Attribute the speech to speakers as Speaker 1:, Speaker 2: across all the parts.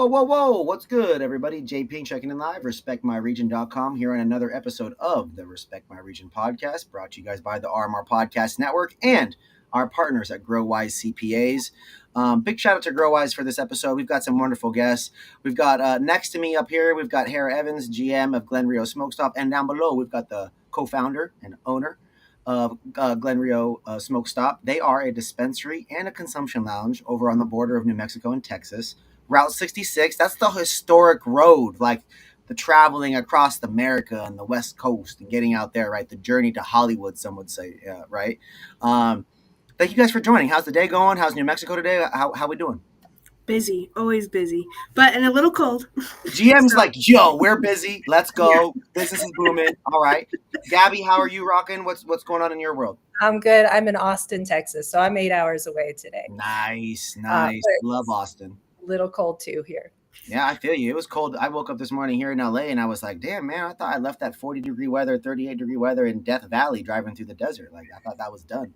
Speaker 1: Whoa. What's good, everybody? JP checking in live, respectmyregion.com here on another episode of the Respect My Region podcast, brought to you guys by the RMR Podcast Network and our partners at Growise CPAs. Big shout out to Growise for this episode. We've got some wonderful guests. We've got next to me up here, we've got Harrah Evans, GM of Glenrio Smoke Stop, and down below, we've got the co-founder and owner of Glenrio Smoke Stop. They are a dispensary and a consumption lounge over on the border of New Mexico and Texas. Route 66, that's the historic road, like the traveling across America and the West Coast and getting out there, right? The journey to Hollywood, some would say, right? Thank you guys for joining. How's the day going? How's New Mexico today? How we doing?
Speaker 2: Busy, always busy, but and a little cold.
Speaker 1: GM's like, yo, we're busy. Let's go. Yeah. Business is booming. All right. Gabi, how are you rocking? What's going on in your world?
Speaker 3: I'm good. I'm in Austin, Texas, so I'm 8 hours away today.
Speaker 1: Nice. Love Austin.
Speaker 3: A little cold too here.
Speaker 1: Yeah, I feel you. It was cold. I woke up this morning here in LA and I was like, damn, man, I thought I left that 40-degree weather, 38-degree weather in Death Valley driving through the desert. Like, I thought that was done.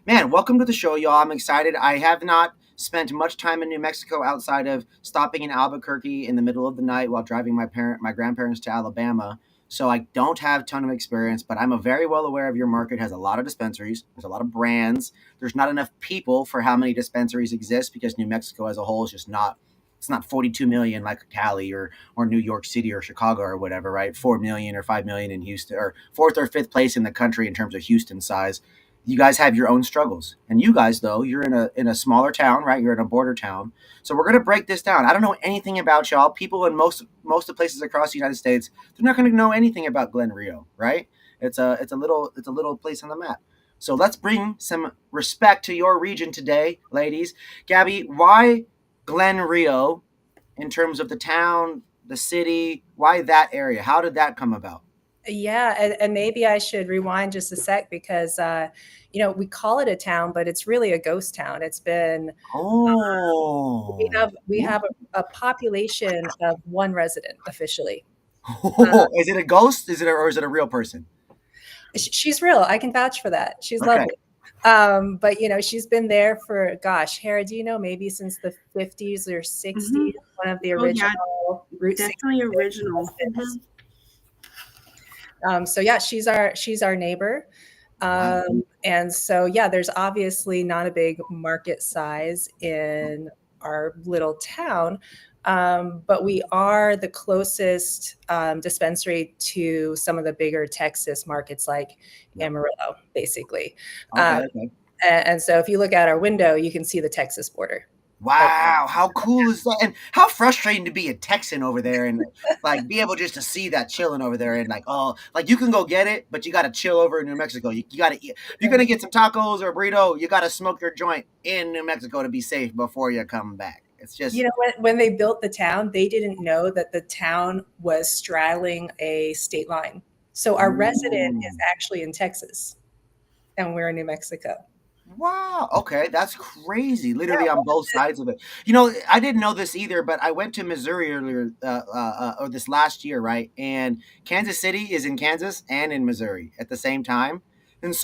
Speaker 1: Man, welcome to the show, y'all. I'm excited. I have not spent much time in New Mexico outside of stopping in Albuquerque in the middle of the night while driving my grandparents to Alabama. So I don't have a ton of experience, but I'm very well aware of your market. It has a lot of dispensaries. There's a lot of brands. There's not enough people for how many dispensaries exist because New Mexico as a whole is just not, it's not 42 million like Cali or New York City or Chicago or whatever, right? 4 million or 5 million in Houston, or fourth or fifth place in the country in terms of Houston size. You guys have your own struggles. And you guys, though, you're in a smaller town, right? You're in a border town. So we're going to break this down. I don't know anything about y'all. People in most of the places across the United States, they're not going to know anything about Glenrio, right? It's a little place on the map. So let's bring some respect to your region today, ladies. Gabi, why Glenrio in terms of the town, the city? Why that area? How did that come about?
Speaker 3: Yeah, and maybe I should rewind just a sec because, we call it a town, but it's really a ghost town. It's been, we have a population of one resident officially.
Speaker 1: Is it a ghost? Or is it a real person?
Speaker 3: She's real. I can vouch for that. She's lovely. But she's been there for, gosh, Harrah, do you know, maybe since the 50s or 60s, one of the original Route
Speaker 2: definitely original.
Speaker 3: So yeah, she's our neighbor. And so, yeah, there's obviously not a big market size in our little town. But we are the closest dispensary to some of the bigger Texas markets like Amarillo, basically. Okay. And so if you look out our window, you can see the Texas border.
Speaker 1: Wow, how cool is that? And how frustrating to be a Texan over there and like be able just to see that chilling over there and like, oh, like you can go get it, but you got to chill over in New Mexico. You got to eat. If you're going to get some tacos or a burrito, you got to smoke your joint in New Mexico to be safe before you come back. It's just,
Speaker 3: when they built the town, they didn't know that the town was straddling a state line. So our resident is actually in Texas and we're in New Mexico.
Speaker 1: Wow. Okay. That's crazy. Literally on both sides of it. I didn't know this either, but I went to Missouri earlier, or this last year, right? And Kansas City is in Kansas and in Missouri at the same time. And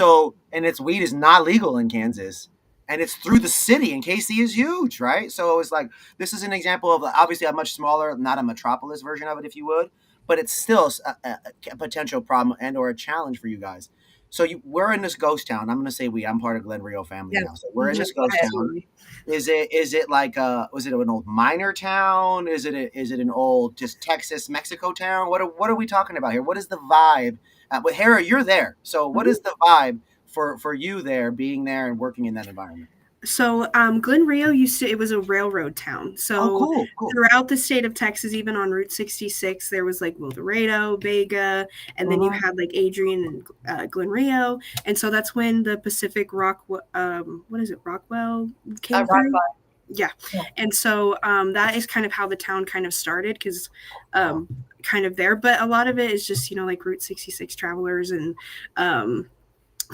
Speaker 1: its weed is not legal in Kansas. And it's through the city, and KC is huge, right? So it's like, this is an example of obviously a much smaller, not a metropolis version of it, if you would, but it's still a potential problem and or a challenge for you guys. So we're in this ghost town. I'm going to say I'm part of Glenrio family now. So we're in this ghost town. Is it like was it an old miner town? Is it an old just Texas, Mexico town? What are we talking about here? What is the vibe? With Harrah, you're there. So what is the vibe for you there, being there and working in that environment?
Speaker 2: So Glenrio it was a railroad town. So cool. Throughout the state of Texas, even on Route 66, there was like Wildorado, Vega, and then you had like Adrian and Glenrio. And so that's when the Pacific Rockwell came through. Yeah. And so that is kind of how the town kind of started because kind of there. But a lot of it is just, like Route 66 travelers and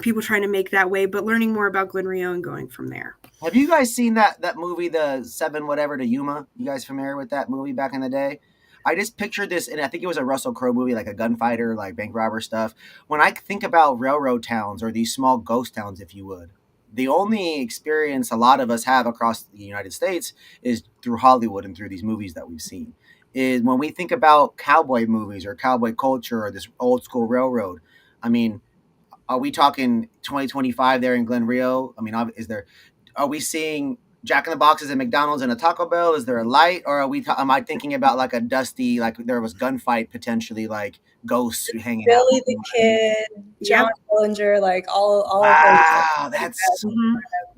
Speaker 2: people trying to make that way, but learning more about Glenrio and going from there.
Speaker 1: Have you guys seen that movie, the 7 whatever to Yuma? You guys familiar with that movie back in the day? I just pictured this, and I think it was a Russell Crowe movie, like a gunfighter, like bank robber stuff. When I think about railroad towns or these small ghost towns, if you would, the only experience a lot of us have across the United States is through Hollywood and through these movies that we've seen. Is when we think about cowboy movies or cowboy culture or this old school railroad. I mean, are we talking 2025 there in Glenrio? I mean, is there? Are we seeing Jack in the Boxes at McDonald's and a Taco Bell? Is there a light, or are we? Am I thinking about like a dusty, like there was gunfight potentially, like ghosts hanging out?
Speaker 3: Billy the Kid, John Dillinger, like all of those.
Speaker 1: Wow, that's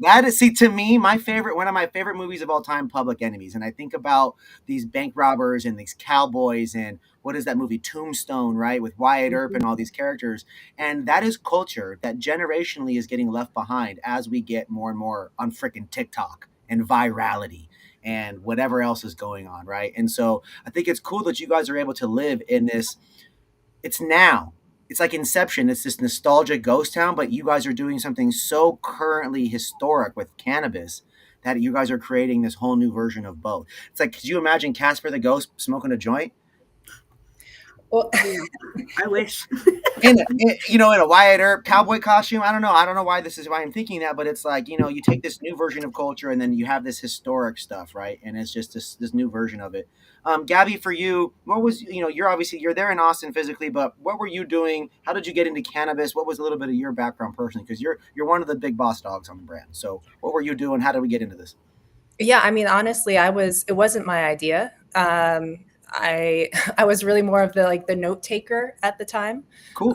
Speaker 1: that is, see, to me, my favorite, one of my favorite movies of all time, Public Enemies. And I think about these bank robbers and these cowboys and what is that movie, Tombstone, right, with Wyatt Earp and all these characters. And that is culture that generationally is getting left behind as we get more and more on freaking TikTok and virality and whatever else is going on, right? And so I think it's cool that you guys are able to live in this. It's now. It's like Inception. It's this nostalgic ghost town, but you guys are doing something so currently historic with cannabis that you guys are creating this whole new version of both. It's like, could you imagine Casper the Ghost smoking a joint?
Speaker 3: Well,
Speaker 2: I wish.
Speaker 1: in a Wyatt Earp cowboy costume. I don't know why this is why I'm thinking that, but it's like, you take this new version of culture and then you have this historic stuff, right? And it's just this new version of it. Gabi, for you, what was, you're there in Austin physically, but what were you doing? How did you get into cannabis? What was a little bit of your background personally? Because you're one of the big boss dogs on the brand. So what were you doing? How did we get into this?
Speaker 3: Yeah, I mean, honestly, it wasn't my idea. I was really more of the note taker at the time.
Speaker 1: Cool.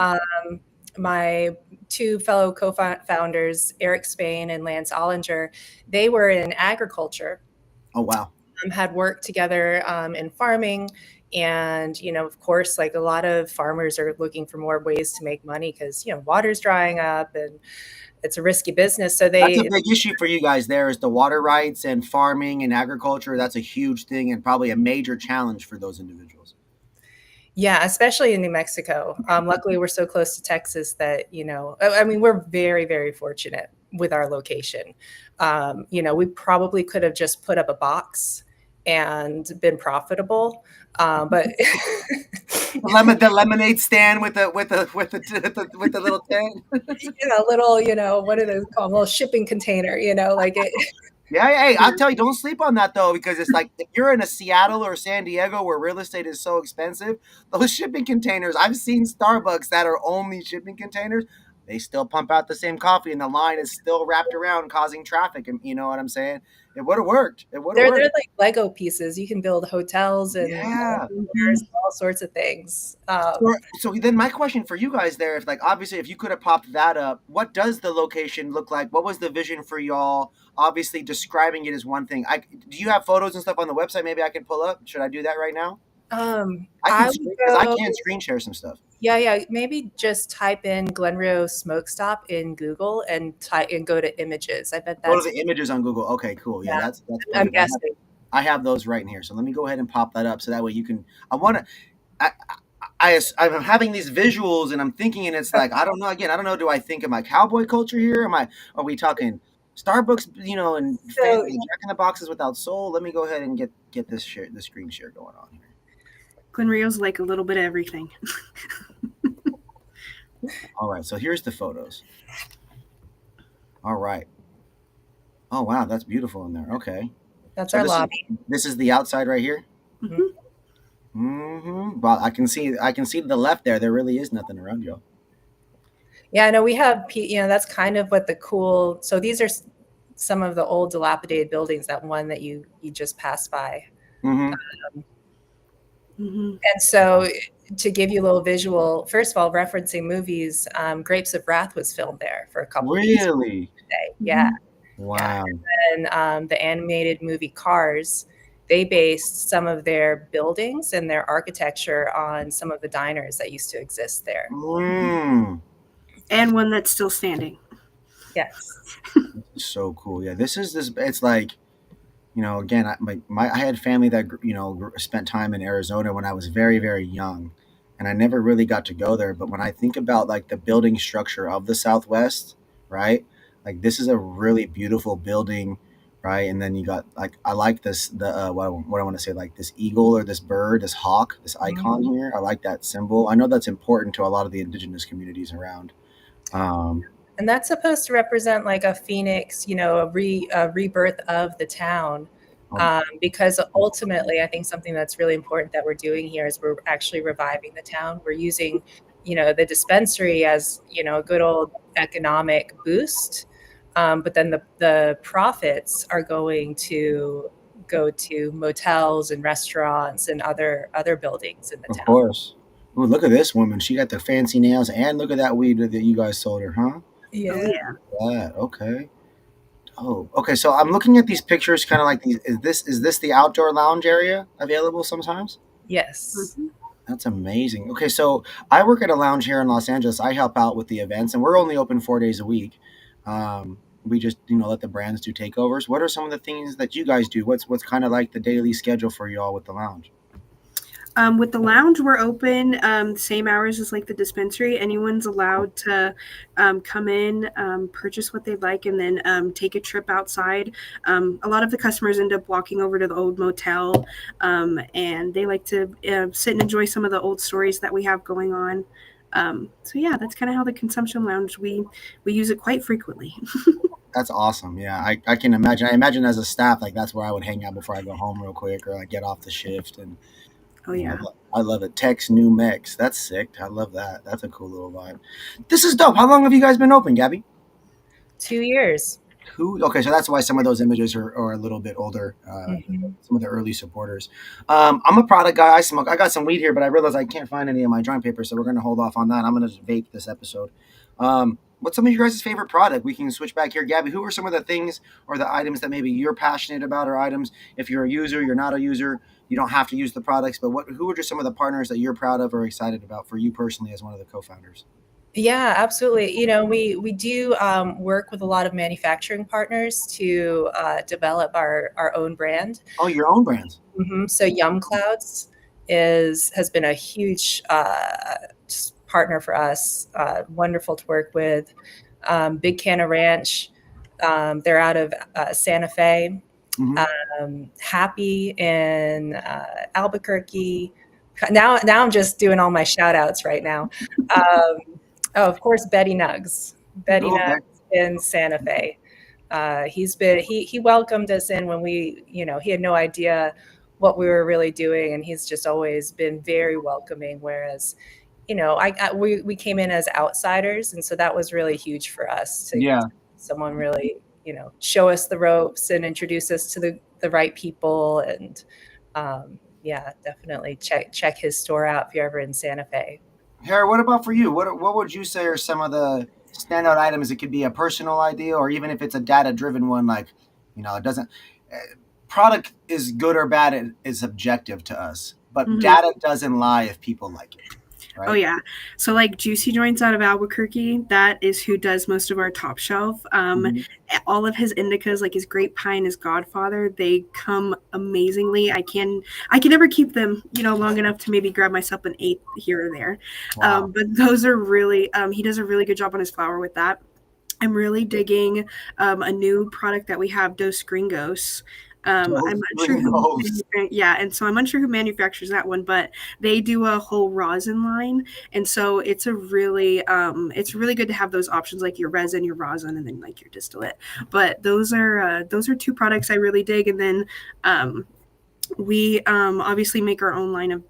Speaker 3: My two fellow co-founders, Eric Spain and Lance Ollinger, they were in agriculture.
Speaker 1: Oh, wow.
Speaker 3: Had worked together in farming. And, of course, like a lot of farmers are looking for more ways to make money because, water's drying up and it's a risky business. So
Speaker 1: that's a big issue for you guys there is the water rights and farming and agriculture. That's a huge thing and probably a major challenge for those individuals.
Speaker 3: Yeah, especially in New Mexico. Luckily, we're so close to Texas that, I mean, we're very, very fortunate with our location. We probably could have just put up a box and been profitable. But
Speaker 1: the lemonade stand with the little tent,
Speaker 3: what are those called? A little shipping container, like it.
Speaker 1: Yeah, hey, I'll tell you, don't sleep on that though, because it's like if you're in a Seattle or San Diego where real estate is so expensive, those shipping containers. I've seen Starbucks that are only shipping containers. They still pump out the same coffee, and the line is still wrapped around, causing traffic. And you know what I'm saying? It would have worked. They're
Speaker 3: like Lego pieces. You can build hotels and all sorts of things.
Speaker 1: So then, my question for you guys there, obviously, if you could have popped that up, what does the location look like? What was the vision for y'all? Obviously, describing it is one thing. Do you have photos and stuff on the website? Maybe I can pull up. Should I do that right now? I can screen share some stuff.
Speaker 3: Yeah. Maybe just type in Glenrio Smoke Stop in Google and go to images. I bet that's
Speaker 1: go to the images on Google. Okay, cool. Yeah, that's
Speaker 3: I'm guessing.
Speaker 1: I have those right in here. So let me go ahead and pop that up so that way you can. I'm having these visuals and I'm thinking, and it's like I don't know. Again, I don't know. Do I think of my cowboy culture here? Are we talking Starbucks? And Jack in the Boxes without soul. Let me go ahead and get the screen share going on here.
Speaker 2: Glenrio's like a little bit of everything.
Speaker 1: All right, so here's the photos. All right. Oh wow, that's beautiful in there. Okay.
Speaker 3: That's our lobby.
Speaker 1: This is the outside right here. Well, I can see to the left there. There really is nothing around you.
Speaker 3: Yeah, no, we have. That's kind of what the cool. So these are some of the old dilapidated buildings. That one that you just passed by. And so to give you a little visual, first of all, referencing movies, Grapes of Wrath was filmed there for a couple of years.
Speaker 1: Really?
Speaker 3: Yeah.
Speaker 1: Wow.
Speaker 3: And the animated movie Cars, they based some of their buildings and their architecture on some of the diners that used to exist there.
Speaker 2: And one that's still standing.
Speaker 3: Yes.
Speaker 1: So cool. Yeah, it's like, again, I had family that, spent time in Arizona when I was very, very young, and I never really got to go there. But when I think about like the building structure of the Southwest, right? Like this is a really beautiful building, right? And then you got I like this, what I want to say, like this eagle or this bird, this hawk, this icon here. I like that symbol. I know that's important to a lot of the indigenous communities around.
Speaker 3: And that's supposed to represent like a phoenix, a rebirth of the town. Because ultimately, I think something that's really important that we're doing here is we're actually reviving the town. We're using, the dispensary as, a good old economic boost. But then the profits are going to go to motels and restaurants and other buildings in the town.
Speaker 1: Of course. Ooh, look at this woman. She got the fancy nails, and look at that weed that you guys sold her, huh?
Speaker 3: Yeah.
Speaker 2: Oh yeah.
Speaker 1: Yeah. Okay. Oh, okay. So I'm looking at these pictures, kind of like these. Is this the outdoor lounge area available sometimes?
Speaker 3: Yes.
Speaker 2: Mm-hmm.
Speaker 1: That's amazing. Okay, so I work at a lounge here in Los Angeles. I help out with the events, and we're only open 4 days a week. We just let the brands do takeovers. What are some of the things that you guys do? What's kind of like the daily schedule for you all with the lounge?
Speaker 2: With the lounge, we're open same hours as like the dispensary. Anyone's allowed to come in, purchase what they'd like, and then take a trip outside. A lot of the customers end up walking over to the old motel, and they like to sit and enjoy some of the old stories that we have going on. So yeah, that's kind of how the consumption lounge we use it quite frequently.
Speaker 1: That's awesome. Yeah, I can imagine. I imagine as a staff, like that's where I would hang out before I go home real quick or like get off the shift. And
Speaker 2: Oh yeah.
Speaker 1: I love it. Tex New Mex. That's sick. I love that. That's a cool little vibe. This is dope. How long have you guys been open, Gabby?
Speaker 3: 2 years.
Speaker 1: Okay, so that's why some of those images are a little bit older.
Speaker 3: Mhm.
Speaker 1: Some of the early supporters. I'm a product guy. I smoke. I got some weed here, but I realize I can't find any of my joint paper, so we're gonna hold off on that. I'm gonna just vape this episode. What's some of your guys' favorite product? We can switch back here, Gabby. Who are some of the things or the items that maybe you're passionate about, or items if you're a user, you're not a user, you don't have to use the products, but who are just some of the partners that you're proud of or excited about for you personally as one of the co-founders?
Speaker 3: Yeah, absolutely. We do work with a lot of manufacturing partners to develop our own brand.
Speaker 1: Oh, your own brands.
Speaker 3: So Yum Clouds has been a huge partner for us. Wonderful to work with. Big Canna Ranch. They're out of Santa Fe. Happy in Albuquerque. Now I'm just doing all my shout outs right now. Of course, Betty Nugs. Betty
Speaker 1: Okay.
Speaker 3: Nugs in Santa Fe. He welcomed us in when he had no idea what we were really doing, and he's just always been very welcoming. Whereas, we came in as outsiders, and so that was really huge for us to someone really show us the ropes and introduce us to the right people. And definitely check his store out if you're ever in Santa Fe.
Speaker 1: Harrah, what about for you? What would you say are some of the standout items? It could be a personal idea, or even if it's a data-driven one, like it doesn't. Product is good or bad; it is subjective to us, but data doesn't lie if people like it. Right?
Speaker 2: Oh yeah. So like Juicy Joints out of Albuquerque, that is who does most of our top shelf. All of his indicas, like his Grapevine, his Godfather, they come amazingly. I can never keep them, long enough to maybe grab myself an eighth here or there.
Speaker 1: Wow.
Speaker 2: But those are really, he does a really good job on his flower with that. I'm really digging a new product that we have, Dos Gringos. I'm unsure who, and so I'm unsure who manufactures that one, but they do a whole rosin line, and so it's really good to have those options, like your resin, your rosin, and then like your distillate. But those are two products I really dig, and then we obviously make our own line of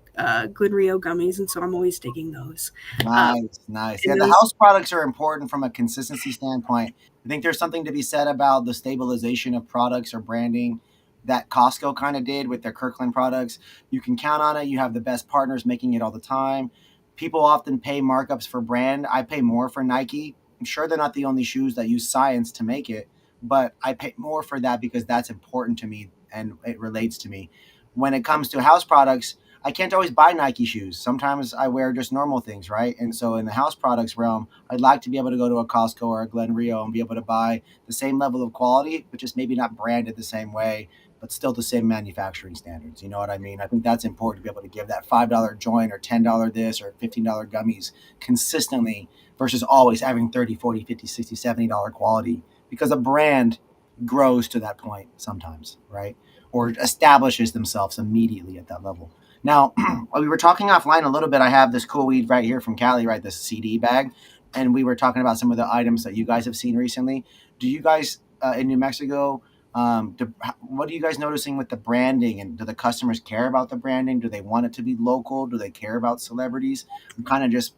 Speaker 2: Glenrio gummies, and so I'm always digging those.
Speaker 1: Nice. Yeah, the house products are important from a consistency standpoint. I think there's something to be said about the stabilization of products or branding that Costco kind of did with their Kirkland products. You can count on it. You have the best partners making it all the time. People often pay markups for brand. I pay more for Nike. I'm sure they're not the only shoes that use science to make it, but I pay more for that because that's important to me and it relates to me. When it comes to house products, I can't always buy Nike shoes. Sometimes I wear just normal things, right? And so in the house products realm, I'd like to be able to go to a Costco or a Glenrio and be able to buy the same level of quality, but just maybe not branded the same way, but still the same manufacturing standards. You know what I mean? I think that's important to be able to give that $5 joint or $10 this or $15 gummies consistently versus always having $30, $40, $50, $60, $70 quality, because a brand grows to that point sometimes, right? Or establishes themselves immediately at that level. Now, we were talking offline a little bit. I have this cool weed right here from Cali, right? This CD bag. and we were talking about some of the items that you guys have seen recently. Do you guys in New Mexico? What are you guys noticing with the branding? And do the customers care about the branding? Do they want it to be local? Do they care about celebrities? I'm kind of just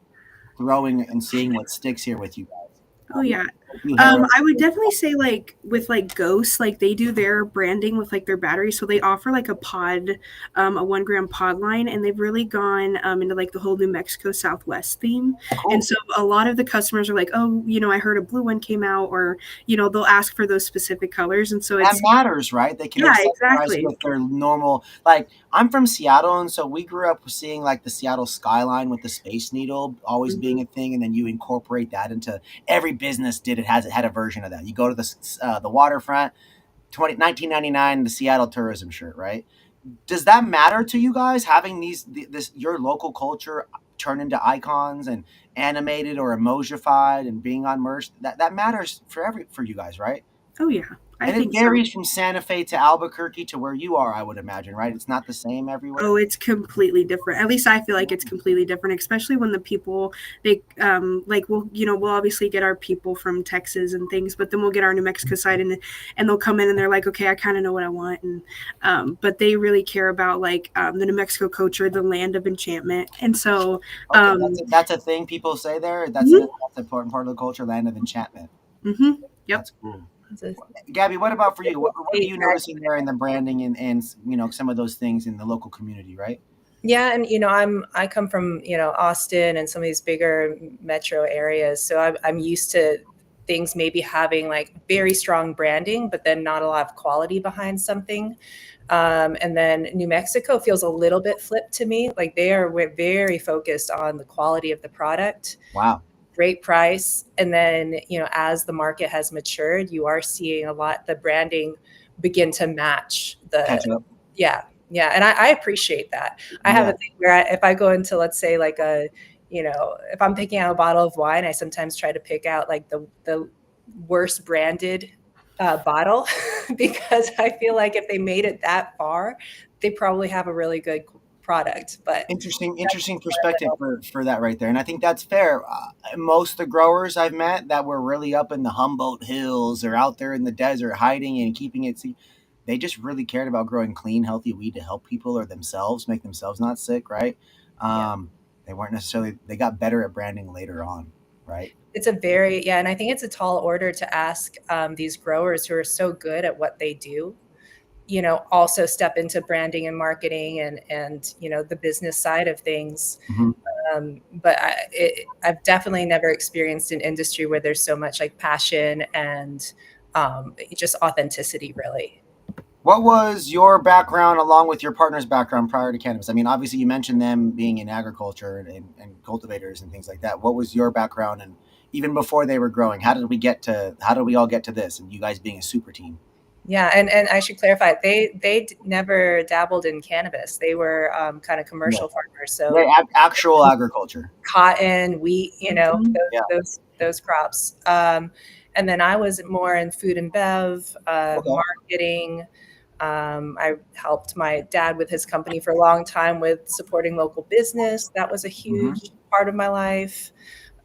Speaker 1: throwing and seeing what sticks here with you guys.
Speaker 2: Oh yeah.
Speaker 1: You, Harrah.
Speaker 2: I would definitely say like with like Ghost, like they do their branding with like their batteries. So they offer like a pod, a 1 gram pod line, and they've really gone into like the whole New Mexico Southwest theme.
Speaker 1: Cool.
Speaker 2: And so a lot of the customers are like, oh, I heard a blue one came out, or they'll ask for those specific colors, and so
Speaker 1: that
Speaker 2: it's
Speaker 1: matters, right? They can
Speaker 2: exactly
Speaker 1: with their normal. Like I'm from Seattle, and so we grew up seeing like the Seattle skyline with the Space Needle always being a thing, and then you incorporate that into every business. It had a version of that. You go to the waterfront, 1999, the Seattle tourism shirt, right? Does that matter to you guys having this your local culture turn into icons and animated or emojified and being on merch? That matters for you guys, right?
Speaker 2: Oh yeah.
Speaker 1: And it varies from Santa Fe to Albuquerque to where you are, I would imagine, right? It's not the same everywhere.
Speaker 2: Oh, it's completely different. At least I feel like it's completely different, especially when the people we'll obviously get our people from Texas and things, but then we'll get our New Mexico side and they'll come in and they're like, okay, I kind of know what I want, and but they really care about like the New Mexico culture, the land of enchantment, and so
Speaker 1: that's a thing people say there. That's an important part of the culture, land of enchantment.
Speaker 2: Mm-hmm. Yep.
Speaker 1: That's cool. Gabi, what about for you? What are you noticing there in the branding and some of those things in the local community, right?
Speaker 3: Yeah, and I come from Austin and some of these bigger metro areas, so I'm used to things maybe having like very strong branding, but then not a lot of quality behind something. And then New Mexico feels a little bit flipped to me. Like we're very focused on the quality of the product.
Speaker 1: Wow.
Speaker 3: Great price. And then, as the market has matured, you are seeing the branding begin to match yeah. And I appreciate that. I have a thing where if I go into, let's say like if I'm picking out a bottle of wine, I sometimes try to pick out like the worst branded bottle because I feel like if they made it that far, they probably have a really good product. But
Speaker 1: interesting perspective for that right there, and I think that's fair. Most of the growers I've met that were really up in the Humboldt Hills or out there in the desert hiding and keeping it, they just really cared about growing clean, healthy weed to help people or themselves, make themselves not sick, right? They weren't necessarily, they got better at branding later on, right?
Speaker 3: It's and I think it's a tall order to ask these growers who are so good at what they do, also step into branding and marketing and the business side of things. But I've definitely never experienced an industry where there's so much like passion and just authenticity, really.
Speaker 1: What was your background along with your partner's background prior to cannabis? I mean, obviously you mentioned them being in agriculture and cultivators and things like that. What was your background? And even before they were growing, how did we all get to this and you guys being a super team?
Speaker 3: Yeah, and I should clarify, they never dabbled in cannabis. They were kind of commercial farmers, so
Speaker 1: actual agriculture,
Speaker 3: cotton, wheat, those crops. And then I was more in food and bev, marketing. I helped my dad with his company for a long time with supporting local business. That was a huge part of my life.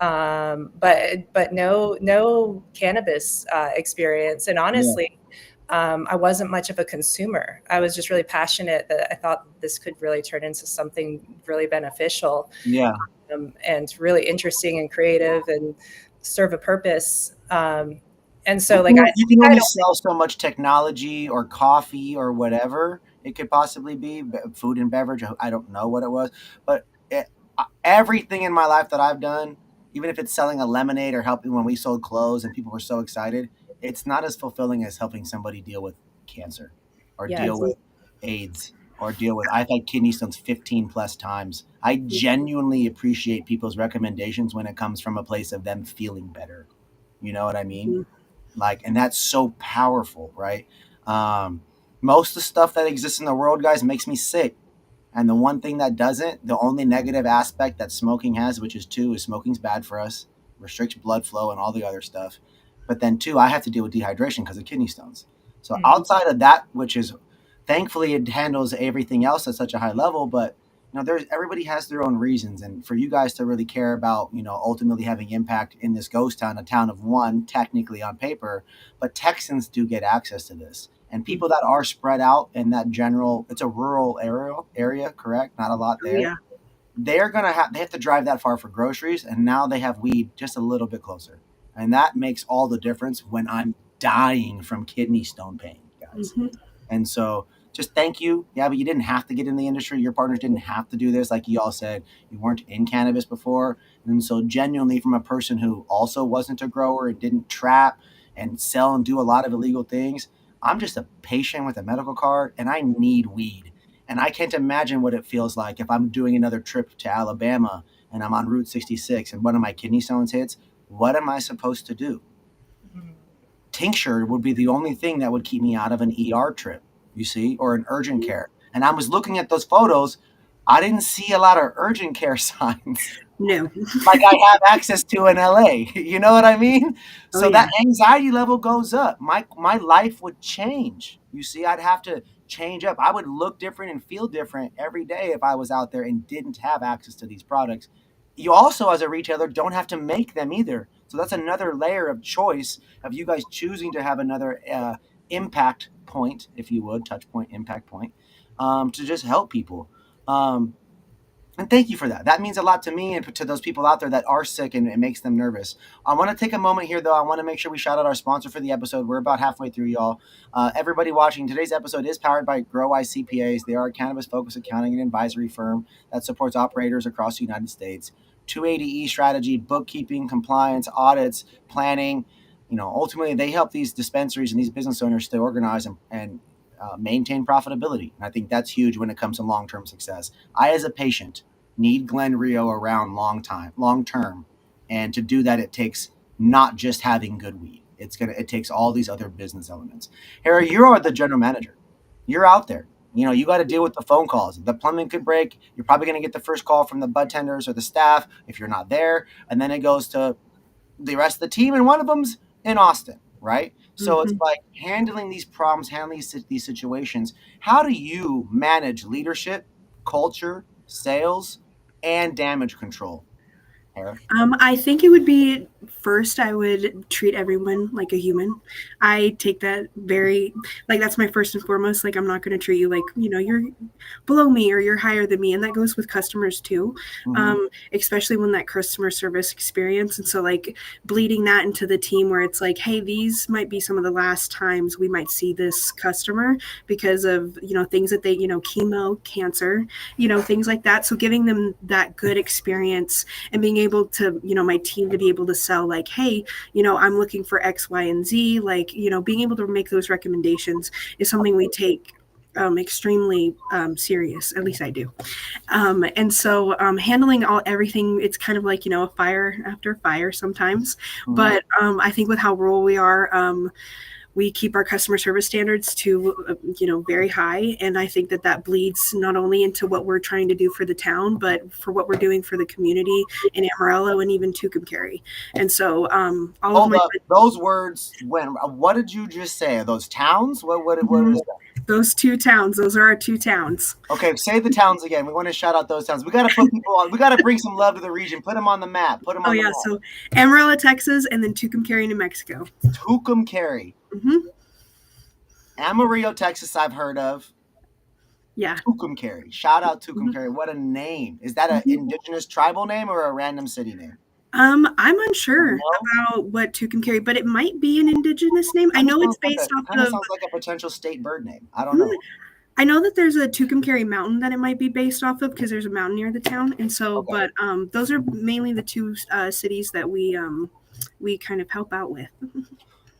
Speaker 3: But no cannabis experience, and honestly. I wasn't much of a consumer. I was just really passionate that I thought this could really turn into something really beneficial, and really interesting and creative and serve a purpose. And so like
Speaker 1: you can only sell so much technology or coffee or whatever it could possibly be, food and beverage. I don't know what it was, but everything in my life that I've done, even if it's selling a lemonade or helping when we sold clothes and people were so excited, it's not as fulfilling as helping somebody deal with cancer or deal with AIDS or deal with, I've had kidney stones 15 plus times. I genuinely appreciate people's recommendations when it comes from a place of them feeling better. You know what I mean? Like, and that's so powerful, right? Most of the stuff that exists in the world, guys, makes me sick. And the one thing that doesn't, the only negative aspect that smoking has, which is smoking's bad for us, restricts blood flow and all the other stuff. But then I have to deal with dehydration because of kidney stones. So outside of that, which is, thankfully it handles everything else at such a high level, but everybody has their own reasons, and for you guys to really care about, ultimately having impact in this ghost town, a town of one, technically on paper, but Texans do get access to this, and people that are spread out in that general, it's a rural area, correct? Not a lot there.
Speaker 2: Yeah.
Speaker 1: They have to drive that far for groceries, and now they have weed just a little bit closer, and that makes all the difference when I'm dying from kidney stone pain, guys. And so just thank you. Yeah, but you didn't have to get in the industry. Your partners didn't have to do this. Like you all said, you weren't in cannabis before. And so genuinely, from a person who also wasn't a grower and didn't trap and sell and do a lot of illegal things, I'm just a patient with a medical card and I need weed. And I can't imagine what it feels like if I'm doing another trip to Alabama and I'm on Route 66 and one of my kidney stones hits. What am I supposed to do? Tincture would be the only thing that would keep me out of an ER trip, you see, or an urgent care. And I was looking at those photos. I didn't see a lot of urgent care signs.
Speaker 2: No.
Speaker 1: Like I have access to in LA. You know what I mean? So that anxiety level goes up. My life would change. You see, I'd have to change up. I would look different and feel different every day if I was out there and didn't have access to these products. You also, as a retailer, don't have to make them either. So that's another layer of choice of you guys choosing to have another impact point, if you would, touch point, impact point, to just help people. And thank you for that. That means a lot to me and to those people out there that are sick, and it makes them nervous. I want to take a moment here, though. I want to make sure we shout out our sponsor for the episode. We're about halfway through, y'all. Everybody watching, today's episode is powered by Growise CPAs. They are a cannabis-focused accounting and advisory firm that supports operators across the United States. 280E strategy, bookkeeping, compliance, audits, planning. Ultimately, they help these dispensaries and these business owners to organize and maintain profitability. And I think that's huge when it comes to long-term success. I, as a patient, need Glenrio around long term. And to do that, it takes not just having good weed. It takes all these other business elements. Harrah, you are the general manager. You're out there. You got to deal with the phone calls. The plumbing could break. You're probably going to get the first call from the bud tenders or the staff if you're not there. And then it goes to the rest of the team, and one of them's in Austin, right? So it's like handling these problems, handling these situations. How do you manage leadership, culture, sales, and damage control, Harrah?
Speaker 2: I think it would be first, I would treat everyone like a human. I take that that's my first and foremost. Like, I'm not going to treat you like, you're below me or you're higher than me. And that goes with customers too, especially when that customer service experience. And so like bleeding that into the team where it's like, hey, these might be some of the last times we might see this customer because of, things that they, chemo, cancer, things like that. So giving them that good experience and being able to, my team to be able to sell like, hey, I'm looking for X, Y, and Z, like, being able to make those recommendations is something we take extremely serious. At least I do. And so handling everything, it's kind of like, a fire after fire sometimes. But I think with how rural we are, we keep our customer service standards to, very high. And I think that bleeds not only into what we're trying to do for the town, but for what we're doing for the community in Amarillo and even Tucumcari. And so
Speaker 1: those words, what did you just say? Are those towns? What was that?
Speaker 2: Those two towns. Those are our two towns.
Speaker 1: Okay, say the towns again. We want to shout out those towns. We got to put people on. We got to bring some love to the region. Put them on the map. Put them on the map.
Speaker 2: So Amarillo, Texas, and then Tucumcari, New Mexico.
Speaker 1: Tucumcari. Amarillo, Texas, I've heard of.
Speaker 2: Yeah.
Speaker 1: Tucumcari. Shout out Tucumcari. What a name. Is that an indigenous tribal name or a random city name?
Speaker 2: I'm unsure about what Tucumcari, but it might be an indigenous name. I know it's based off of.
Speaker 1: Sounds like a potential state bird name. I don't know.
Speaker 2: I know that there's a Tucumcari mountain that it might be based off of because there's a mountain near the town, and so. Okay. But those are mainly the two cities that we kind of help out with.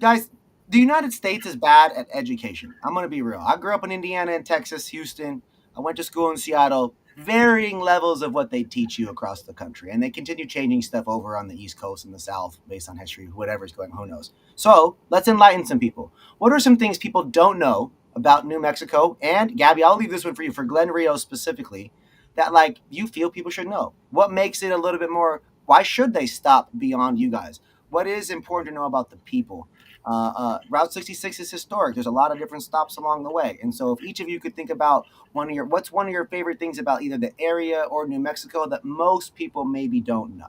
Speaker 1: Guys, the United States is bad at education. I'm going to be real. I grew up in Indiana and Texas, Houston. I went to school in Seattle. Varying levels of what they teach you across the country. And they continue changing stuff over on the East Coast and the South based on history, whatever's going on, who knows. So let's enlighten some people. What are some things people don't know about New Mexico? And Gabi, I'll leave this one for you, for Glenrio specifically, that like you feel people should know. What makes it a little bit more, why should they stop beyond you guys? What is important to know about the people Route 66 is historic. There's a lot of different stops along the way. And so if each of you could think about what's one of your favorite things about either the area or New Mexico that most people maybe don't know?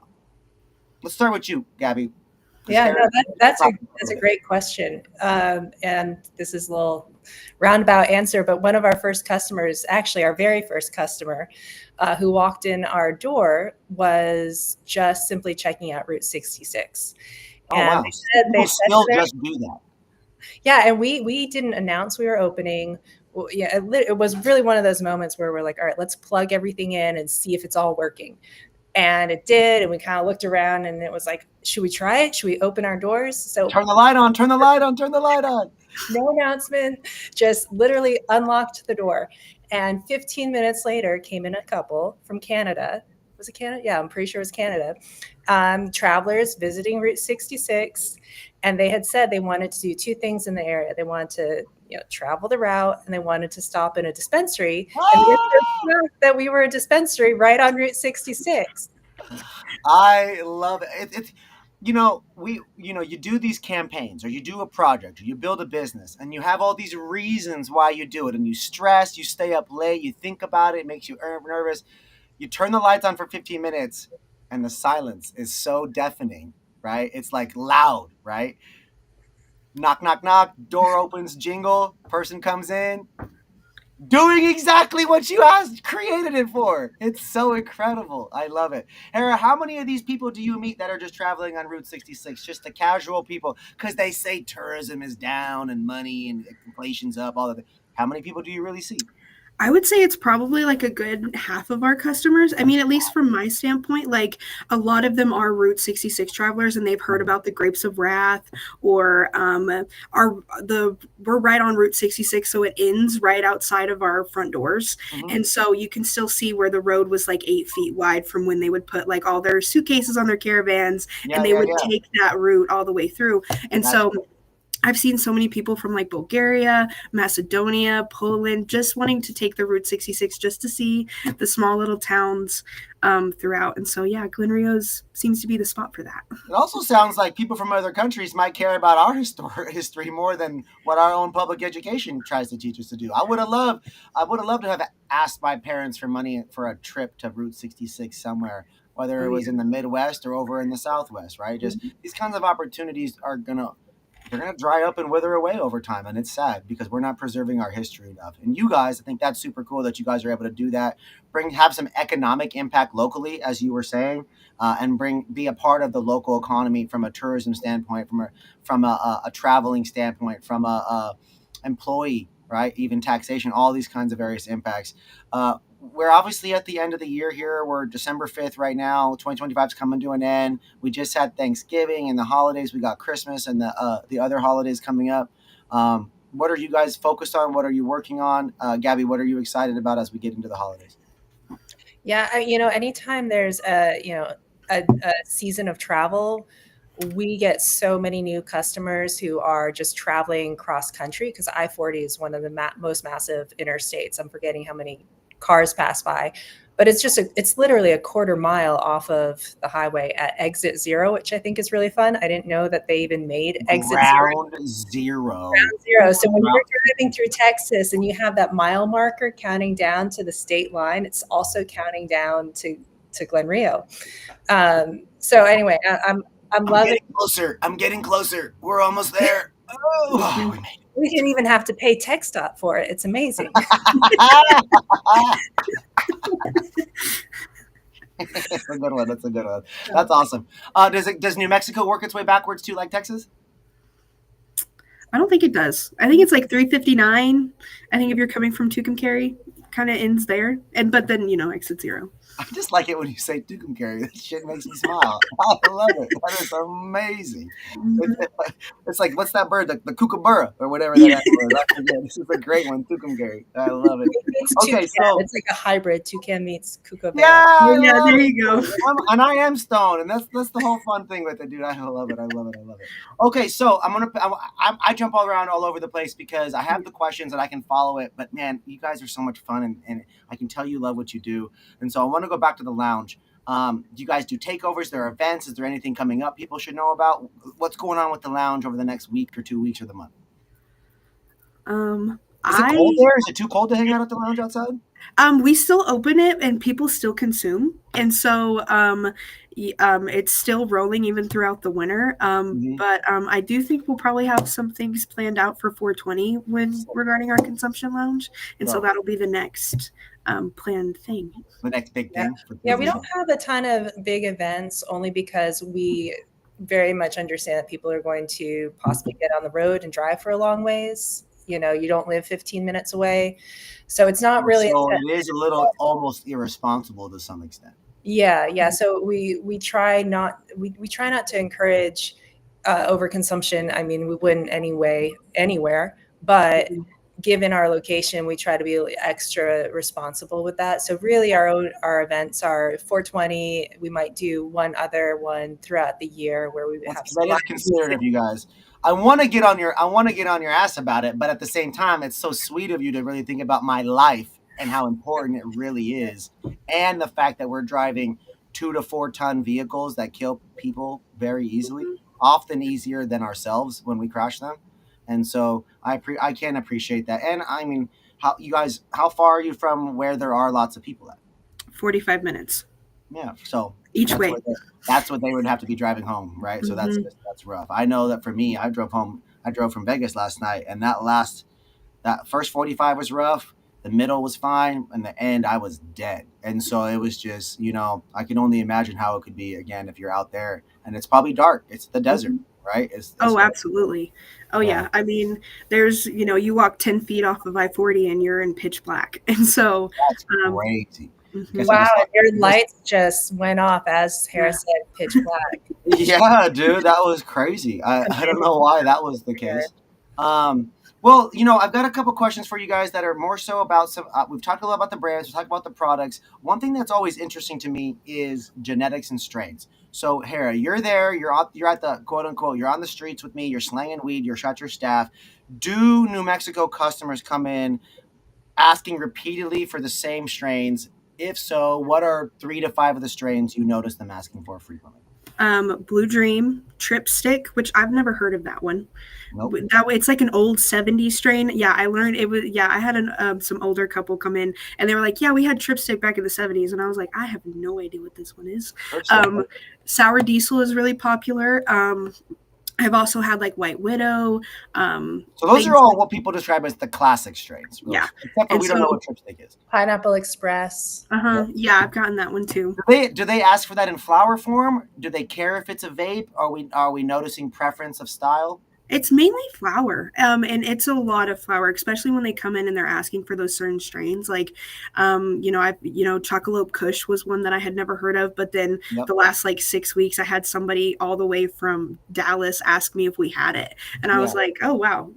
Speaker 1: Let's start with you, Gabi.
Speaker 3: Yeah, no, that's a great question. And this is a little roundabout answer, but one of our first customers, actually our very first customer, who walked in our door was just simply checking out Route 66.
Speaker 1: Oh,
Speaker 3: and
Speaker 1: wow. People still just do that.
Speaker 3: Yeah, and we didn't announce we were opening. Well, yeah, it was really one of those moments where we're like, all right, let's plug everything in and see if it's all working. And it did, and we kind of looked around, and it was like, should we try it? Should we open our doors? So
Speaker 1: turn the light on, turn the light on, turn the light on.
Speaker 3: No announcement, just literally unlocked the door. And 15 minutes later came in a couple from Canada. Was it Canada? Yeah, I'm pretty sure it was Canada. Travelers visiting Route 66. And they had said they wanted to do two things in the area. They wanted to travel the route, and they wanted to stop in a dispensary. And that we were a dispensary right on Route 66.
Speaker 1: I love it. It's you do these campaigns, or you do a project, or you build a business, and you have all these reasons why you do it, and you stress, you stay up late, you think about it, it makes you nervous. You turn the lights on for 15 minutes, and the silence is so deafening, right? It's like loud, right? Knock, knock, knock, door opens, jingle, person comes in, doing exactly what you created it for. It's so incredible. I love it. Harrah, how many of these people do you meet that are just traveling on Route 66? Just the casual people, because they say tourism is down and money and inflation's up, all of it. How many people do you really see?
Speaker 2: I would say it's probably like a good half of our customers. I mean, at least from my standpoint, like a lot of them are Route 66 travelers, and they've heard about the Grapes of Wrath, or we're right on Route 66, so it ends right outside of our front doors. Mm-hmm. And so you can still see where the road was like 8 feet wide from when they would put like all their suitcases on their caravans, and they would take that route all the way through. And so I've seen so many people from like Bulgaria, Macedonia, Poland, just wanting to take the Route 66 just to see the small little towns throughout. And so, yeah, Glenrio's seems to be the spot for that.
Speaker 1: It also sounds like people from other countries might care about our history more than what our own public education tries to teach us to do. I would have loved to have asked my parents for money for a trip to Route 66 somewhere, whether it was in the Midwest or over in the Southwest, right? Just these kinds of opportunities are they're going to dry up and wither away over time. And it's sad because we're not preserving our history enough. And you guys, I think that's super cool that you guys are able to do that, have some economic impact locally, as you were saying, and be a part of the local economy from a tourism standpoint, from a traveling standpoint, from a employee, right? Even taxation, all these kinds of various impacts. We're obviously at the end of the year here. We're December 5th right now. 2025 is coming to an end. We just had Thanksgiving and the holidays. We got Christmas and the other holidays coming up. What are you guys focused on? What are you working on? Gabi, what are you excited about as we get into the holidays?
Speaker 3: Yeah, anytime there's a season of travel, we get so many new customers who are just traveling cross country, because I-40 is one of the most massive interstates. I'm forgetting how many cars pass by, but it's literally a quarter mile off of the highway at exit 0, which I think is really fun. I didn't know that they even made exit
Speaker 1: zero.
Speaker 3: So when you're driving through Texas and you have that mile marker counting down to the state line, it's also counting down to Glenrio. So anyway, I'm loving.
Speaker 1: I'm getting closer. We're almost there. Oh,
Speaker 3: we didn't even have to pay TxDOT for it. It's amazing.
Speaker 1: That's a good one. That's awesome. Does New Mexico work its way backwards too, like Texas?
Speaker 2: I don't think it does. I think it's like 359. I think if you're coming from Tucumcari, kind of ends there, but then exit 0.
Speaker 1: I just like it when you say Tucumcari. That shit makes me smile. I love it. That is amazing. It's like, what's that bird? The kookaburra or whatever that is. This is a great one, Tucumcari. I love it.
Speaker 3: Okay, so it's like a hybrid. Toucan meets kookaburra.
Speaker 2: Yeah, there you go.
Speaker 1: And I am stoned, and that's the whole fun thing with it, dude. I love it. Okay, so I jump all around all over the place because I have the questions and I can follow it. But man, you guys are so much fun, and I can tell you love what you do. And so I want to go back to the lounge. Do you guys do takeovers? There are events? Is there anything coming up people should know about? What's going on with the lounge over the next week or 2 weeks or the month? Is it cold there? Is it too cold to hang out at the lounge outside?
Speaker 2: We still open it and people still consume, and so it's still rolling even throughout the winter. But I do think we'll probably have some things planned out for 420 when regarding our consumption lounge, and so that'll be the next planned thing.
Speaker 1: The next big thing.
Speaker 3: Yeah, we don't have a ton of big events only because we very much understand that people are going to possibly get on the road and drive for a long ways. You know, you don't live 15 minutes away. So it's not really.
Speaker 1: So it is a little almost irresponsible to some extent.
Speaker 3: Yeah. So we try not to encourage overconsumption. I mean, we wouldn't anywhere, but given our location, we try to be extra responsible with that. So really our events are 420. We might do one other one throughout the year where we have
Speaker 1: that is considerate of you guys. I want to get on your ass about it, but at the same time, it's so sweet of you to really think about my life and how important it really is, and the fact that we're driving 2 to 4 ton vehicles that kill people very easily, often easier than ourselves when we crash them. And so I can appreciate that. And I mean, how far are you from where there are lots of people at?
Speaker 2: 45 minutes.
Speaker 1: Yeah. So
Speaker 2: each way.
Speaker 1: That's what they would have to be driving home, right? So that's rough. I know that for me, I drove from Vegas last night, and that first 45 was rough. The middle was fine, and the end I was dead. And so it was just, I can only imagine how it could be again if you're out there, and it's probably dark. It's the desert, right? It's
Speaker 2: absolutely. Oh yeah. I mean, there's, you walk 10 feet off of I-40 and you're in pitch black, and so
Speaker 1: that's crazy.
Speaker 3: Wow, your lights just went off as Harrah said, pitch black.
Speaker 1: Yeah, dude, that was crazy. I don't know why that was the case. Well, I've got a couple questions for you guys that are more so about some. We've talked a lot about the brands. We've talked about the products. One thing that's always interesting to me is genetics and strains. So, Harrah, you're there. You're at the quote unquote. You're on the streets with me. You're slanging weed. You're shot your staff. Do New Mexico customers come in asking repeatedly for the same strains? If so, what are 3 to 5 of the strains you notice them asking for frequently?
Speaker 2: Blue Dream, Tripstick, which I've never heard of that one.
Speaker 1: Nope.
Speaker 2: That way, it's like an old 70s strain. Yeah, I learned it was. Yeah, I had some older couple come in, and they were like, "Yeah, we had Tripstick back in the 70s," and I was like, "I have no idea what this one is." Sour Diesel is really popular. I've also had like White Widow.
Speaker 1: So those are all what people describe as the classic strains.
Speaker 2: Yeah.
Speaker 1: Except for we don't know what Tripstick is.
Speaker 3: Pineapple Express.
Speaker 2: Yeah, I've gotten that one too.
Speaker 1: Do they ask for that in flower form? Do they care if it's a vape? Are we noticing preference of style?
Speaker 2: It's mainly flower, and it's a lot of flower, especially when they come in and they're asking for those certain strains. Like, Chocolate Kush was one that I had never heard of, but then the last 6 weeks, I had somebody all the way from Dallas ask me if we had it, and I was like, oh wow,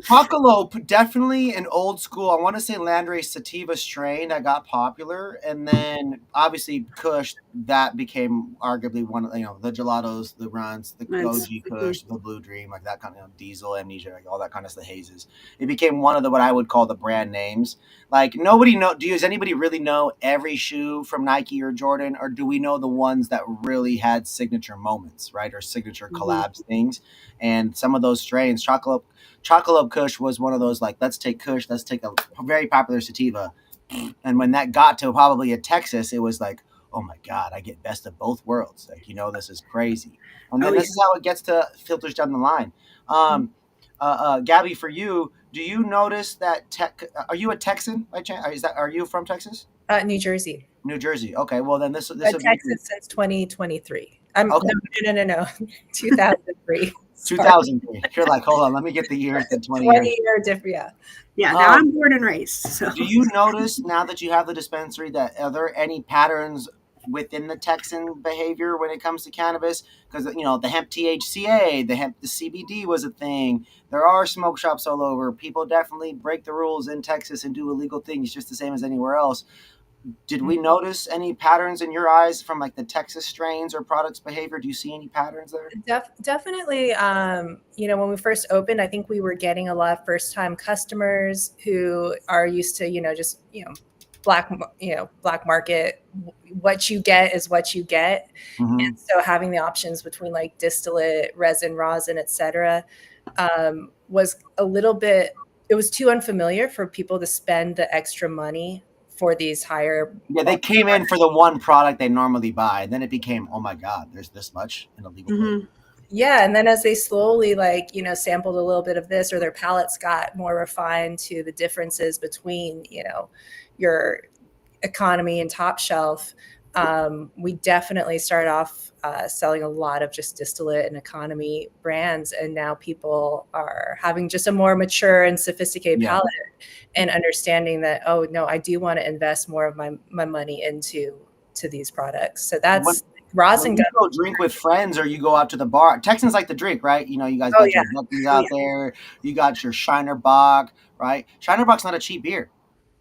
Speaker 1: Chocolate, definitely an old school. I want to say Landrace sativa strain that got popular, and then obviously Kush that became arguably one of the gelatos, the runs, the OG Kush, the Blue Dream, like that kind of Diesel, Amnesia, like all that kind of stuff, hazes. It became one of the what I would call the brand names. Like does anybody really know every shoe from Nike or Jordan, or do we know the ones that really had signature moments, right, or signature collabs things? And some of those strains, Chocolate Kush was one of those, like, let's take Kush, let's take a very popular sativa, and when that got to probably a Texas, it was like, oh my God, I get best of both worlds. Like, this is crazy. And then this is how it gets to filters down the line. Gabi, for you, do you notice that are you a Texan by chance? Are you from Texas?
Speaker 3: New Jersey.
Speaker 1: New Jersey. Okay. Well, then this
Speaker 3: Texas since 2023. No, 2003.
Speaker 1: 2003. You're like, hold on, let me get the years. 20
Speaker 3: year difference.
Speaker 2: Yeah. Now I'm born and raised. So.
Speaker 1: Do you notice now that you have the dispensary that are there any patterns within the Texan behavior when it comes to cannabis? Because the hemp THCA, the CBD was a thing. There are smoke shops all over. People definitely break the rules in Texas and do illegal things just the same as anywhere else. Did we notice any patterns in your eyes from like the Texas strains or products behavior? Do you see any patterns there?
Speaker 3: Definitely. When we first opened, I think we were getting a lot of first time customers who are used to, black market, what you get is what you get.
Speaker 1: Mm-hmm.
Speaker 3: And so having the options between like distillate, resin, rosin, etc., was a little bit, it was too unfamiliar for people to spend the extra money for these higher.
Speaker 1: Yeah, they came in for the one product they normally buy, and then it became, oh my God, there's this much in a legal
Speaker 2: Mm-hmm.
Speaker 3: Yeah, and then as they slowly sampled a little bit of this, or their palates got more refined to the differences between your economy and top shelf, we definitely started off selling a lot of just distillate and economy brands, and now people are having just a more mature and sophisticated palate and understanding that, oh no, I do want to invest more of my money into these products. So that's rosin.
Speaker 1: When you go drink with friends or you go out to the bar, Texans like to drink, right? You know, you guys got your Bucky's out there, you got your Shiner Bock, right? Shiner Bock's not a cheap beer.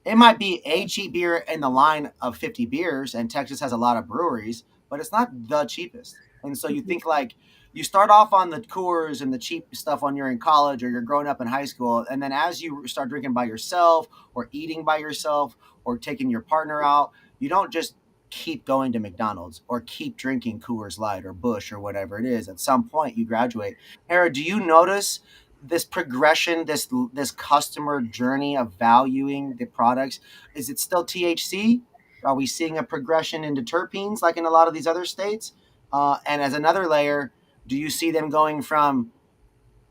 Speaker 1: It might be a cheap beer in the line of 50 beers, and Texas has a lot of breweries, but it's not the cheapest. And so you think like you start off on the Coors and the cheap stuff when you're in college or you're growing up in high school, and then as you start drinking by yourself or eating by yourself or taking your partner out, you don't just keep going to McDonald's or keep drinking Coors Light or Busch or whatever it is. At some point you graduate. Harrah, do you notice this progression, this customer journey of valuing the products? Is it still THC? Are we seeing a progression into terpenes like in a lot of these other states? And as another layer, do you see them going from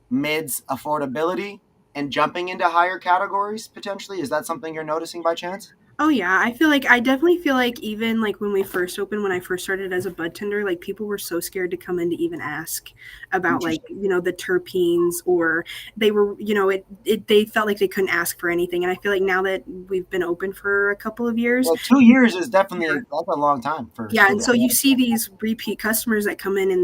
Speaker 1: mids affordability and jumping into higher categories potentially? Is that something you're noticing by chance?
Speaker 2: Oh yeah, I definitely feel like even like when we first opened, when I first started as a bud tender, like people were so scared to come in to even ask about like, the terpenes, or they were, they felt like they couldn't ask for anything. And I feel like now that we've been open for a couple of years,
Speaker 1: well, 2 years is definitely that's a long time for.
Speaker 2: Yeah, and so you see these repeat customers that come in and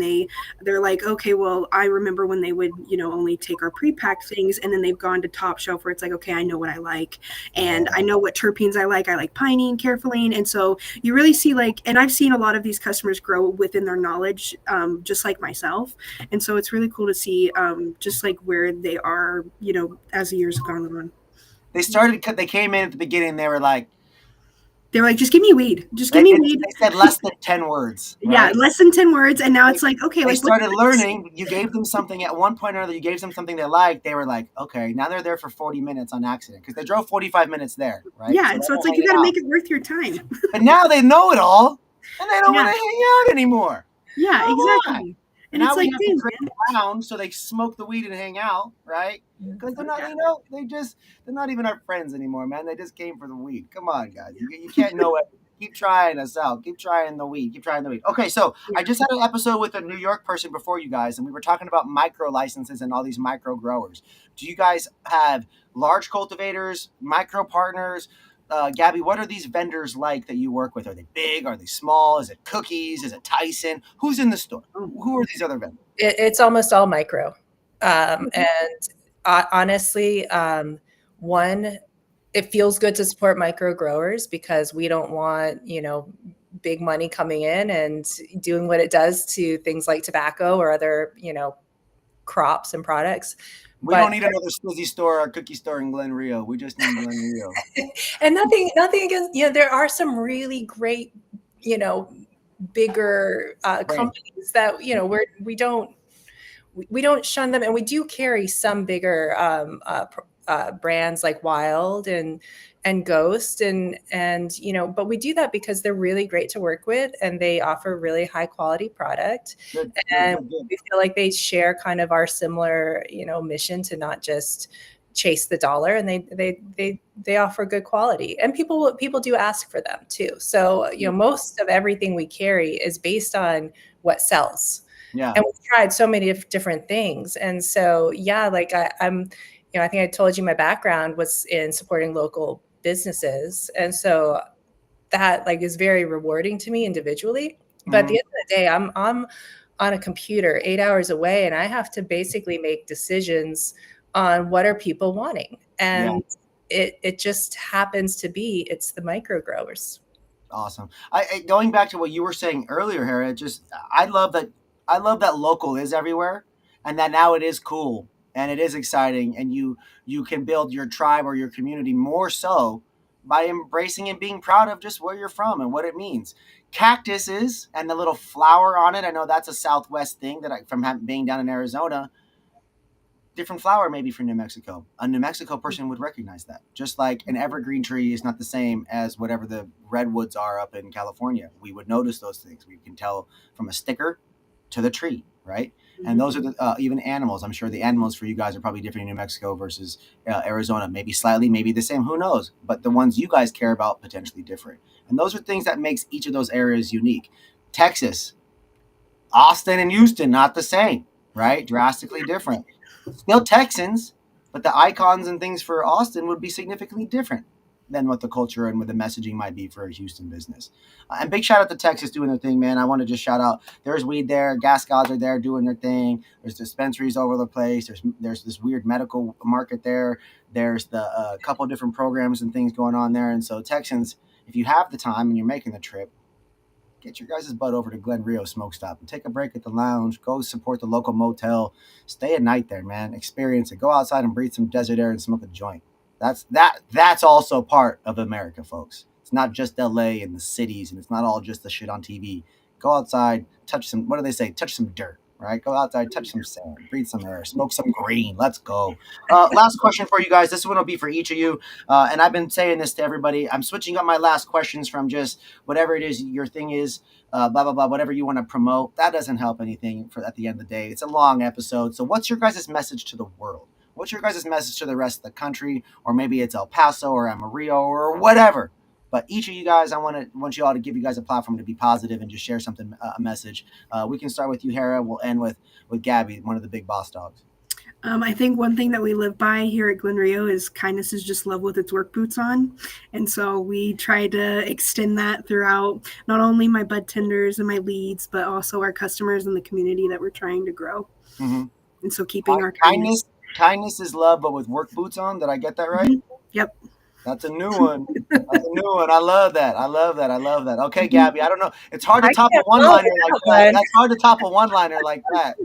Speaker 2: they're like, okay, well, I remember when they would, only take our pre-packed things, and then they've gone to top shelf where it's like, okay, I know what I like, and I know what terpenes I like. I like pinene, carefulline, and so you really see like, and I've seen a lot of these customers grow within their knowledge, just like myself, and so it's really cool to see just like where they are, as the years have gone on.
Speaker 1: They came in at the beginning, they were like,
Speaker 2: just give me weed. Just give me weed.
Speaker 1: They said less than 10 words. Right?
Speaker 2: Yeah, less than 10 words. And now it's like, okay.
Speaker 1: They started learning. You gave them something at one point or another. You gave them something they liked. They were like, okay, now they're there for 40 minutes on accident because they drove 45 minutes there. Right?
Speaker 2: Yeah, so it's like you got to make it worth your time.
Speaker 1: But now they know it all and they don't want to hang out anymore.
Speaker 2: Yeah, exactly. And
Speaker 1: now
Speaker 2: it's like,
Speaker 1: we have to around so they smoke the weed and hang out, right? Because they're not, they're not even our friends anymore, man. They just came for the weed. Come on, guys. You can't know it. Keep trying us out. Keep trying the weed. Keep trying the weed. Okay, so I just had an episode with a New York person before you guys, and we were talking about micro licenses and all these micro growers. Do you guys have large cultivators, micro partners? Gabi, what are these vendors like that you work with? Are they big? Are they small? Is it Cookies? Is it Tyson? Who's in the store? Who are these other vendors?
Speaker 3: It's almost all micro. And honestly, one, it feels good to support micro growers because we don't want, big money coming in and doing what it does to things like tobacco or other, crops and products.
Speaker 1: We don't need another Swizzy store or cookie store in Glenrio. We just need Glenrio.
Speaker 3: And nothing against, there are some really great, bigger companies that, we don't shun them. And we do carry some bigger brands like Wild and Ghost and but we do that because they're really great to work with and they offer really high quality product. Good. We feel like they share kind of our similar, mission to not just chase the dollar, and they offer good quality, and people do ask for them too. So, most of everything we carry is based on what sells. Yeah. And we've tried so many different things. And so, like I'm I think I told you my background was in supporting local businesses. And so that is very rewarding to me individually. But at the end of the day, I'm on a computer 8 hours away and I have to basically make decisions on what are people wanting. And it just happens to be, it's the micro growers.
Speaker 1: Awesome. Going back to what you were saying earlier, Harrah, I love that local is everywhere and that now it is cool. And it is exciting, and you can build your tribe or your community more so by embracing and being proud of just where you're from and what it means. Cactuses and the little flower on it, I know that's a Southwest thing that from being down in Arizona. Different flower maybe from New Mexico. A New Mexico person would recognize that. Just like an evergreen tree is not the same as whatever the redwoods are up in California. We would notice those things. We can tell from a sticker to the tree, right? And those are the even animals. I'm sure the animals for you guys are probably different in New Mexico versus Arizona. Maybe slightly, maybe the same. Who knows? But the ones you guys care about potentially different. And those are things that makes each of those areas unique. Texas, Austin, and Houston not the same, right? Drastically different. Still Texans, but the icons and things for Austin would be significantly different than what the culture and what the messaging might be for a Houston business. And big shout out to Texas doing their thing, man. I want to just shout out. There's weed there. Gas gods are there doing their thing. There's dispensaries over the place. There's this weird medical market there. There's the couple of different programs and things going on there. And so Texans, if you have the time and you're making the trip, get your guys' butt over to Glenrio Smoke Stop and take a break at the lounge. Go support the local motel. Stay a night there, man. Experience it. Go outside and breathe some desert air and smoke a joint. That's also part of America, folks. It's not just LA and the cities, and it's not all just the shit on TV. Go outside, touch some, what do they say? Touch some dirt, right? Go outside, touch some sand, breathe some air, smoke some green. Let's go. Last question for you guys. This one will be for each of you. And I've been saying this to everybody. I'm switching up my last questions from just whatever it is your thing is, blah, blah, blah, whatever you want to promote. That doesn't help anything for at the end of the day. It's a long episode. So what's your guys' message to the world? What's your guys' message to the rest of the country? Or maybe it's El Paso or Amarillo or whatever. But each of you guys, I want you all to give you guys a platform to be positive and just share something, a message. We can start with you, Harrah. We'll end with Gabi, one of the big boss dogs.
Speaker 2: I think one thing that we live by here at Glenrio is kindness is just love with its work boots on. And so we try to extend that throughout not only my bud tenders and my leads, but also our customers and the community that we're trying to grow.
Speaker 1: Mm-hmm.
Speaker 2: And so keeping our kindness.
Speaker 1: Kindness is love, but with work boots on. Did I get that right?
Speaker 2: Mm-hmm. Yep.
Speaker 1: That's a new one. I love that. Okay, Gabi. I don't know. It's hard to top a one-liner like that. That's hard to top a one-liner like that.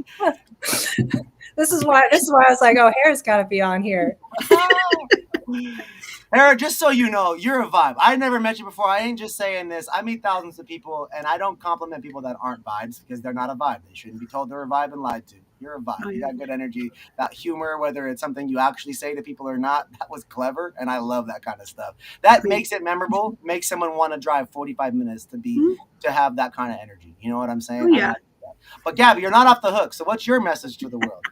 Speaker 3: This is why I was like, oh, Harrah's got to be on here.
Speaker 1: Harrah, just so you know, you're a vibe. I never met you before. I ain't just saying this. I meet thousands of people, and I don't compliment people that aren't vibes because they're not a vibe. They shouldn't be told they're a vibe and lied to. You're a vibe. Oh, yeah. You got good energy. That humor, whether it's something you actually say to people or not, that was clever, and I love that kind of stuff. That makes it memorable, makes someone want to drive 45 minutes to have that kind of energy. You know what I'm saying?
Speaker 2: Oh, yeah.
Speaker 1: But Gabi, you're not off the hook. So what's your message to the world?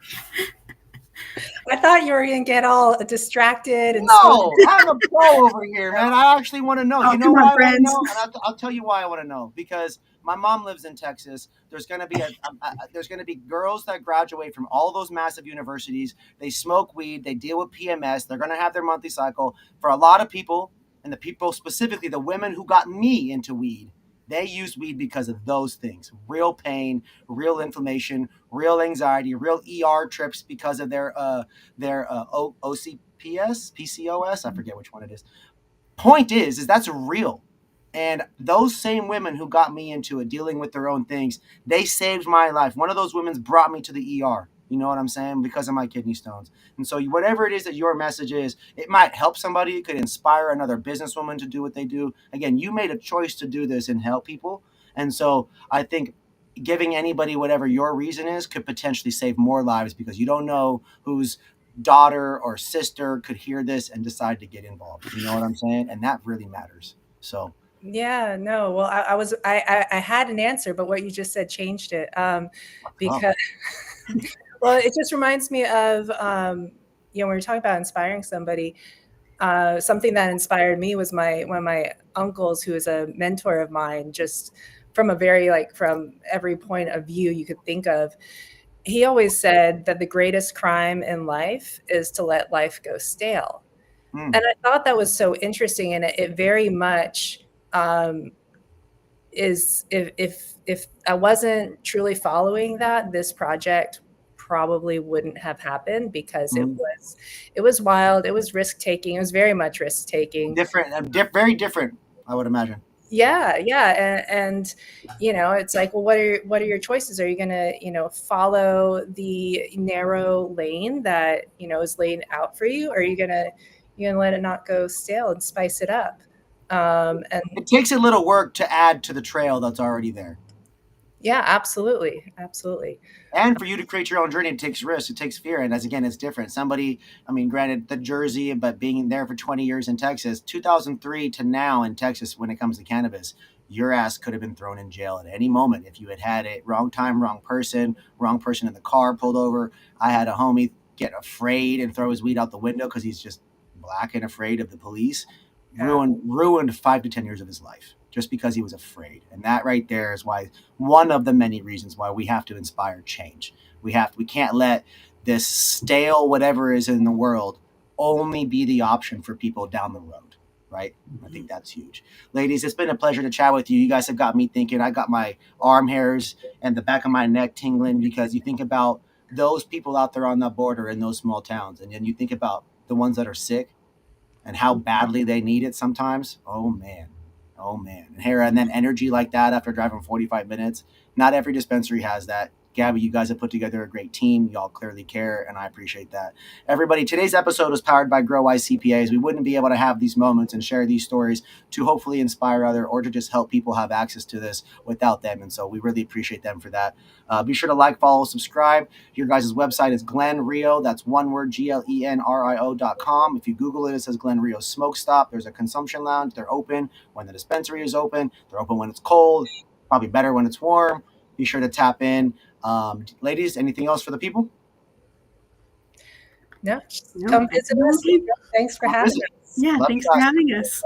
Speaker 3: I thought you were going to get all distracted. And
Speaker 1: no, I'm a pro over here, man. I actually want to know.
Speaker 2: Oh,
Speaker 1: you know why I want to know? And I'll tell you why I want to know. Because my mom lives in Texas. There's going to be girls that graduate from all those massive universities. They smoke weed. They deal with PMS. They're going to have their monthly cycle. For a lot of people, and the people specifically, the women who got me into weed, they use weed because of those things. Real pain, real inflammation, real anxiety, real ER trips because of their OCPS, PCOS. I forget which one it is. Point is that's real. And those same women who got me into it, dealing with their own things, they saved my life. One of those women brought me to the ER. You know what I'm saying? Because of my kidney stones. And so whatever it is that your message is, it might help somebody. It could inspire another businesswoman to do what they do. Again, you made a choice to do this and help people. And so I think giving anybody whatever your reason is could potentially save more lives because you don't know whose daughter or sister could hear this and decide to get involved. You know what I'm saying? And that really matters. So.
Speaker 3: Yeah, no. Well, I had an answer, but what you just said changed it because, well, it just reminds me of, when we're talking about inspiring somebody, something that inspired me was one of my uncles, who is a mentor of mine, just from from every point of view you could think of. He always said that the greatest crime in life is to let life go stale. And I thought that was so interesting. And it very much, is if I wasn't truly following that, this project probably wouldn't have happened because it was wild. It was risk taking. It was very much risk taking.
Speaker 1: Very different, I would imagine.
Speaker 3: Yeah. And it's like, well, what are your choices? Are you going to, follow the narrow lane that, is laid out for you? Or are you going to, you can let it not go stale and spice it up. And
Speaker 1: it takes a little work to add to the trail that's already there.
Speaker 3: Yeah, absolutely. Absolutely.
Speaker 1: And for you to create your own journey, it takes risk, it takes fear. And as again, it's different. Somebody, I mean, granted, the Jersey, but being there for 20 years in Texas, 2003 to now in Texas, when it comes to cannabis, your ass could have been thrown in jail at any moment if you had had it wrong time, wrong person in the car pulled over. I had a homie get afraid and throw his weed out the window because he's just black and afraid of the police. Ruined 5 to 10 years of his life just because he was afraid. And that right there is why one of the many reasons why we have to inspire change. We can't let this stale whatever is in the world only be the option for people down the road, right? I think that's huge. Ladies, it's been a pleasure to chat with you. You guys have got me thinking. I got my arm hairs and the back of my neck tingling because you think about those people out there on the border in those small towns, and then you think about the ones that are sick and how badly they need it sometimes. Oh man. And Harrah, and then energy like that after driving 45 minutes. Not every dispensary has that. Gabi, you guys have put together a great team. Y'all clearly care, and I appreciate that. Everybody, today's episode was powered by Growise CPAs. We wouldn't be able to have these moments and share these stories to hopefully inspire other or to just help people have access to this without them. And so we really appreciate them for that. Be sure to like, follow, subscribe. Your guys' website is Glenrio. That's one word, GLENRIO.com. If you Google it, it says Glenrio Smoke Stop. There's a consumption lounge. They're open when the dispensary is open. They're open when it's cold. Probably better when it's warm. Be sure to tap in. Ladies, anything else for the people?
Speaker 3: No, come visit us. Thanks for having us.
Speaker 2: Yeah, thanks for having us.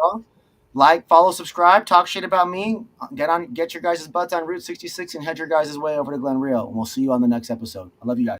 Speaker 1: Like, follow, subscribe, talk shit about me. Get your guys' butts on Route 66 and head your guys' way over to Glenrio. And we'll see you on the next episode. I love you guys.